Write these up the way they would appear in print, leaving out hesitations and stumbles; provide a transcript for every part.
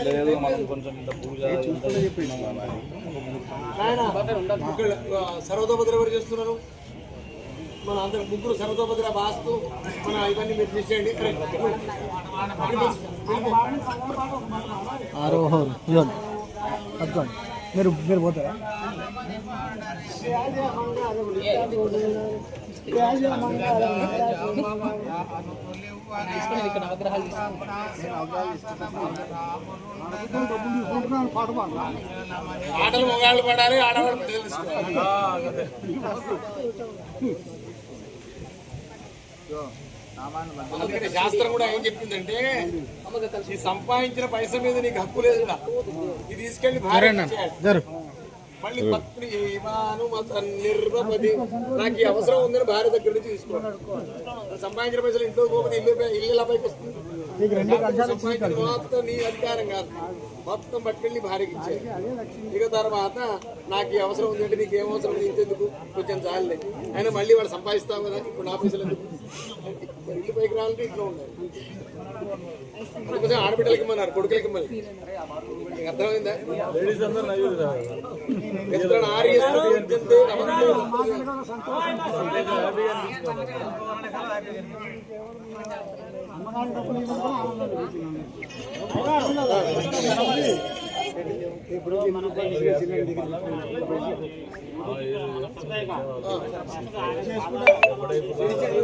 లేదు మనం కొంచెం పూజ సర్వతోభద్ర ఎవరు చేస్తున్నారు? మన అందరు ముగ్గురు సర్వతోభద్ర బాస్తూ మన ఇవన్నీ మీరు తీసేయండి. మీరు మీరు పోతారా? ఇక్కడ నవగ్రహాలు ఆటలు మొగాళ్ళు పడాలి, ఆడవాళ్ళు అందుకని శాస్త్రం కూడా ఏం చెప్పిందంటే, ఈ సంపాదించిన పైస మీద నీకు హక్కు లేదు, ఇది తీసుకెళ్లి భార్య మళ్ళీ పత్ని నిర్మపది నాకు ఈ అవసరం ఉందని భార్య దగ్గర నుంచి తీసుకోవాలి. సంపాదించిన పైసలు ఇంట్లో పోతే ఇల్లు ఎలా పైకి వస్తుంది? మొత్తం నీ అధికారం కాదు, మొత్తం పట్టుకెళ్ళి భార్యకి ఇచ్చేది. ఇక తర్వాత నాకు ఈ అవసరం ఉందంటే నీకు ఏం అవసరం ఉంది, ఇంతెందుకు, కొంచెం చాలే అయినా మళ్ళీ వాడు సంపాదిస్తావు కదా, ఇప్పుడు నా పైసలు ఎందుకు? ఇల్లు పైకి రావాలంటే ఇంట్లో ఉండాలి. అందుకోసం ఆడబిడ్డలకి ఇమ్మన్నారు, కొడుకులకి ఇమ్మని. అర్థమైందా?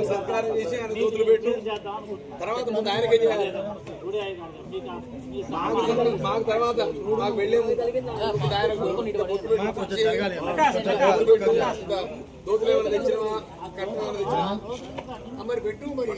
సత్కారం చేసి ఆయన దూతులు పెట్టు, తర్వాత ముందు ఆయనకే చేయాలి. మాకు తర్వాత మాకు వెళ్ళే దోతులు ఏమైనా తెచ్చినవా, కట్నం ఏమైనా తెచ్చినవా మరి పెట్టు. మరి